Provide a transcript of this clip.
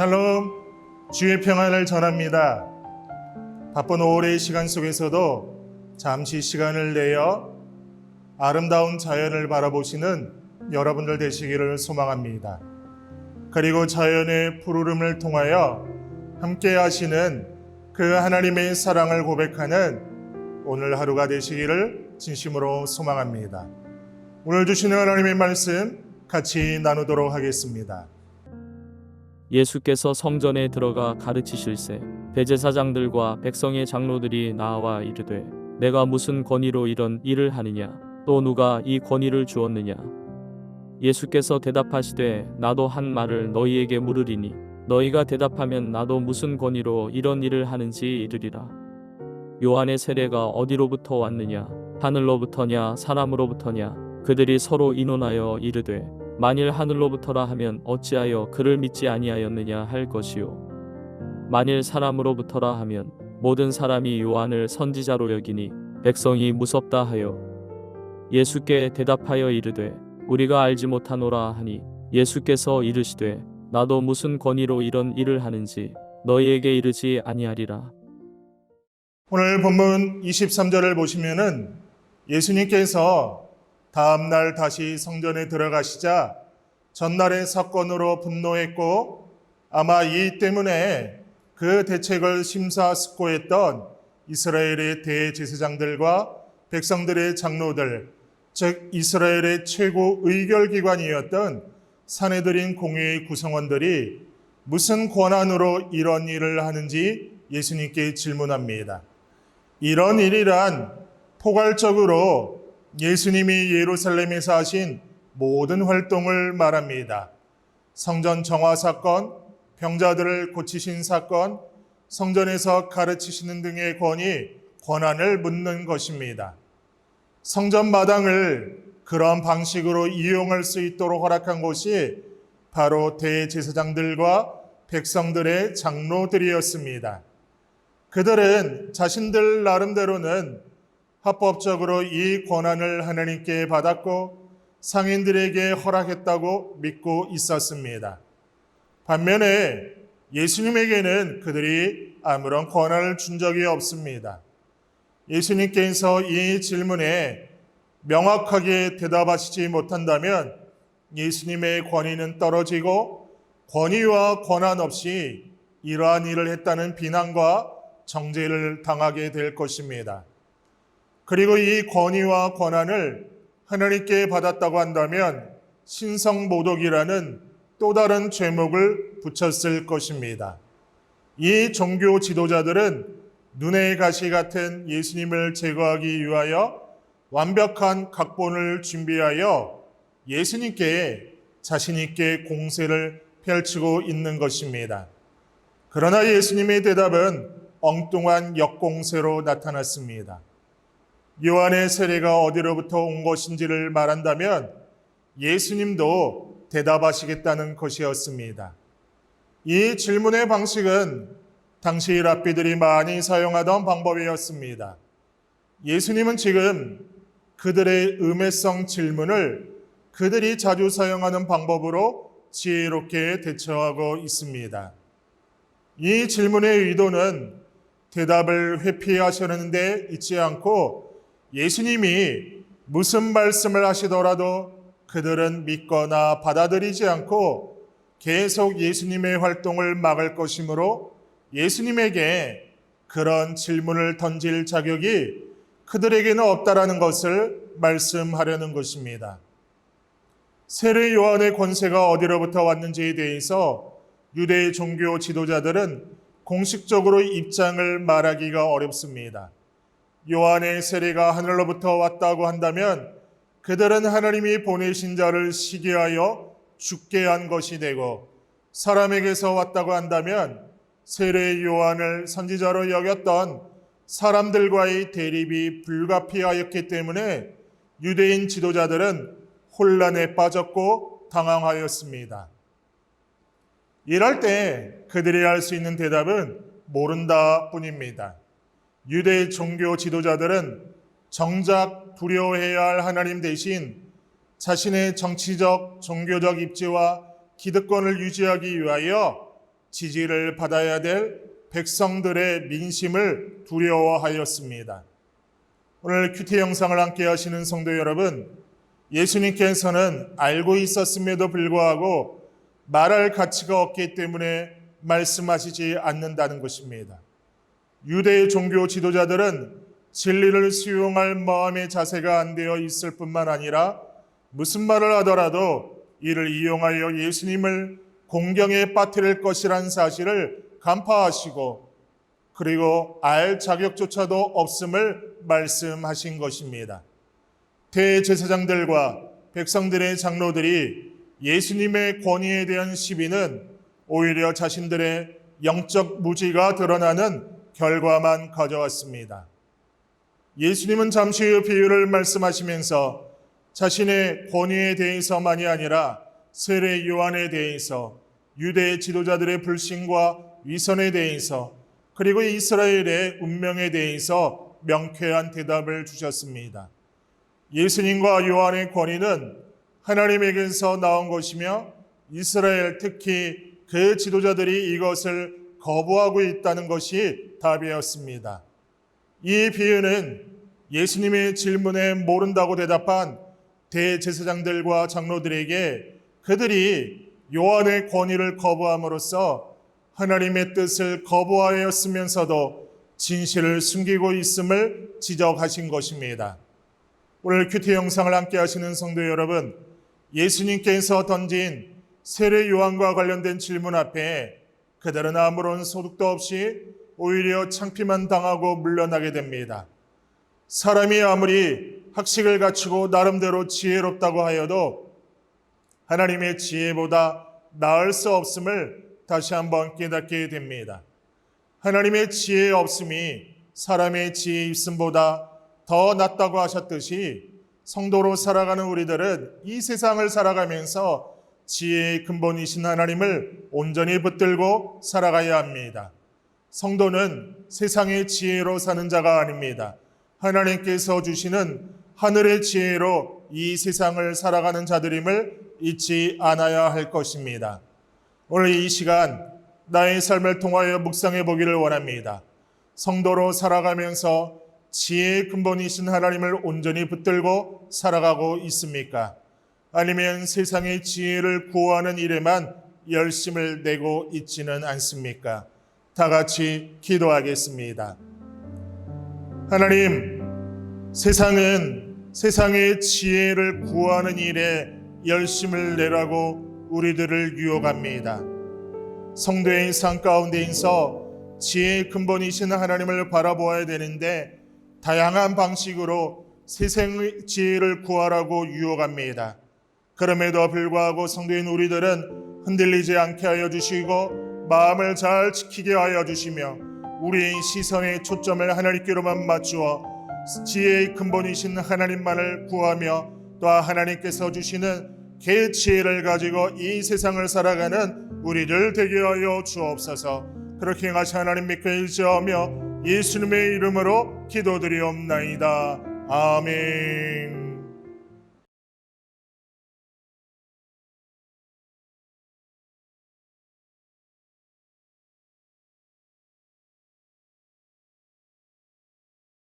샬롬, 주의 평안을 전합니다. 바쁜 5월의 시간 속에서도 잠시 시간을 내어 아름다운 자연을 바라보시는 여러분들 되시기를 소망합니다. 그리고 자연의 푸르름을 통하여 함께 하시는 그 하나님의 사랑을 고백하는 오늘 하루가 되시기를 진심으로 소망합니다. 오늘 주시는 하나님의 말씀 같이 나누도록 하겠습니다. 예수께서 성전에 들어가 가르치실세 대제사장들과 백성의 장로들이 나와 이르되 내가 무슨 권위로 이런 일을 하느냐 또 누가 이 권위를 주었느냐. 예수께서 대답하시되 나도 한 말을 너희에게 물으리니 너희가 대답하면 나도 무슨 권위로 이런 일을 하는지 이르리라. 요한의 세례가 어디로부터 왔느냐 하늘로부터냐 사람으로부터냐. 그들이 서로 의논하여 이르되 만일 하늘로부터라 하면 어찌하여 그를 믿지 아니하였느냐 할 것이요 만일 사람으로부터라 하면 모든 사람이 요한을 선지자로 여기니 백성이 무섭다 하여 예수께 대답하여 이르되 우리가 알지 못하노라 하니 예수께서 이르시되 나도 무슨 권위로 이런 일을 하는지 너희에게 이르지 아니하리라. 오늘 본문 23절을 보시면은 예수님께서 다음날 다시 성전에 들어가시자 전날의 사건으로 분노했고 아마 이 때문에 그 대책을 심사숙고했던 이스라엘의 대제사장들과 백성들의 장로들, 즉 이스라엘의 최고 의결기관이었던 산헤드린 공회의 구성원들이 무슨 권한으로 이런 일을 하는지 예수님께 질문합니다. 이런 일이란 포괄적으로 예수님이 예루살렘에서 하신 모든 활동을 말합니다. 성전 정화 사건, 병자들을 고치신 사건, 성전에서 가르치시는 등의 권한을 묻는 것입니다. 성전 마당을 그런 방식으로 이용할 수 있도록 허락한 곳이 바로 대제사장들과 백성들의 장로들이었습니다. 그들은 자신들 나름대로는 합법적으로 이 권한을 하나님께 받았고 상인들에게 허락했다고 믿고 있었습니다. 반면에 예수님에게는 그들이 아무런 권한을 준 적이 없습니다. 예수님께서 이 질문에 명확하게 대답하시지 못한다면 예수님의 권위는 떨어지고 권위와 권한 없이 이러한 일을 했다는 비난과 정죄를 당하게 될 것입니다. 그리고 이 권위와 권한을 하나님께 받았다고 한다면 신성모독이라는 또 다른 죄목을 붙였을 것입니다. 이 종교 지도자들은 눈의 가시 같은 예수님을 제거하기 위하여 완벽한 각본을 준비하여 예수님께 자신 있게 공세를 펼치고 있는 것입니다. 그러나 예수님의 대답은 엉뚱한 역공세로 나타났습니다. 요한의 세례가 어디로부터 온 것인지를 말한다면 예수님도 대답하시겠다는 것이었습니다. 이 질문의 방식은 당시 랍비들이 많이 사용하던 방법이었습니다. 예수님은 지금 그들의 음해성 질문을 그들이 자주 사용하는 방법으로 지혜롭게 대처하고 있습니다. 이 질문의 의도는 대답을 회피하시려는데 있지 않고 예수님이 무슨 말씀을 하시더라도 그들은 믿거나 받아들이지 않고 계속 예수님의 활동을 막을 것이므로 예수님에게 그런 질문을 던질 자격이 그들에게는 없다라는 것을 말씀하려는 것입니다. 세례 요한의 권세가 어디로부터 왔는지에 대해서 유대 종교 지도자들은 공식적으로 입장을 말하기가 어렵습니다. 요한의 세례가 하늘로부터 왔다고 한다면 그들은 하나님이 보내신 자를 시기하여 죽게 한 것이 되고 사람에게서 왔다고 한다면 세례 요한을 선지자로 여겼던 사람들과의 대립이 불가피하였기 때문에 유대인 지도자들은 혼란에 빠졌고 당황하였습니다. 이럴 때 그들이 할 수 있는 대답은 모른다 뿐입니다. 유대 종교 지도자들은 정작 두려워해야 할 하나님 대신 자신의 정치적, 종교적 입지와 기득권을 유지하기 위하여 지지를 받아야 될 백성들의 민심을 두려워하였습니다. 오늘 큐티 영상을 함께 하시는 성도 여러분, 예수님께서는 알고 있었음에도 불구하고 말할 가치가 없기 때문에 말씀하시지 않는다는 것입니다. 유대 종교 지도자들은 진리를 수용할 마음의 자세가 안 되어 있을 뿐만 아니라 무슨 말을 하더라도 이를 이용하여 예수님을 공경에 빠뜨릴 것이란 사실을 간파하시고 그리고 알 자격조차도 없음을 말씀하신 것입니다. 대제사장들과 백성들의 장로들이 예수님의 권위에 대한 시비는 오히려 자신들의 영적 무지가 드러나는 결과만 가져왔습니다. 예수님은 잠시 후 비유를 말씀하시면서 자신의 권위에 대해서만이 아니라 세례 요한에 대해서, 유대 지도자들의 불신과 위선에 대해서, 그리고 이스라엘의 운명에 대해서 명쾌한 대답을 주셨습니다. 예수님과 요한의 권위는 하나님에게서 나온 것이며 이스라엘, 특히 그 지도자들이 이것을 거부하고 있다는 것이 답이었습니다. 이 비유는 예수님의 질문에 모른다고 대답한 대제사장들과 장로들에게 그들이 요한의 권위를 거부함으로써 하나님의 뜻을 거부하였으면서도 진실을 숨기고 있음을 지적하신 것입니다. 오늘 큐티 영상을 함께 하시는 성도 여러분, 예수님께서 던진 세례 요한과 관련된 질문 앞에 그들은 아무런 소득도 없이 오히려 창피만 당하고 물러나게 됩니다. 사람이 아무리 학식을 갖추고 나름대로 지혜롭다고 하여도 하나님의 지혜보다 나을 수 없음을 다시 한번 깨닫게 됩니다. 하나님의 지혜 없음이 사람의 지혜 있음보다 더 낫다고 하셨듯이 성도로 살아가는 우리들은 이 세상을 살아가면서 지혜의 근본이신 하나님을 온전히 붙들고 살아가야 합니다. 성도는 세상의 지혜로 사는 자가 아닙니다. 하나님께서 주시는 하늘의 지혜로 이 세상을 살아가는 자들임을 잊지 않아야 할 것입니다. 오늘 이 시간 나의 삶을 통하여 묵상해 보기를 원합니다. 성도로 살아가면서 지혜의 근본이신 하나님을 온전히 붙들고 살아가고 있습니까? 아니면 세상의 지혜를 구하는 일에만 열심을 내고 있지는 않습니까? 다 같이 기도하겠습니다. 하나님, 세상은 세상의 지혜를 구하는 일에 열심을 내라고 우리들을 유혹합니다. 성도의 삶 가운데에서 지혜의 근본이신 하나님을 바라보아야 되는데 다양한 방식으로 세상의 지혜를 구하라고 유혹합니다. 그럼에도 불구하고 성도인 우리들은 흔들리지 않게 하여 주시고 마음을 잘 지키게 하여 주시며 우리의 시선의 초점을 하나님께로만 맞추어 지혜의 근본이신 하나님만을 구하며 또 하나님께서 주시는 그 지혜를 가지고 이 세상을 살아가는 우리들 되게 하여 주옵소서. 그렇게 행하시 하나님 믿고 의지하며 예수님의 이름으로 기도드리옵나이다. 아멘.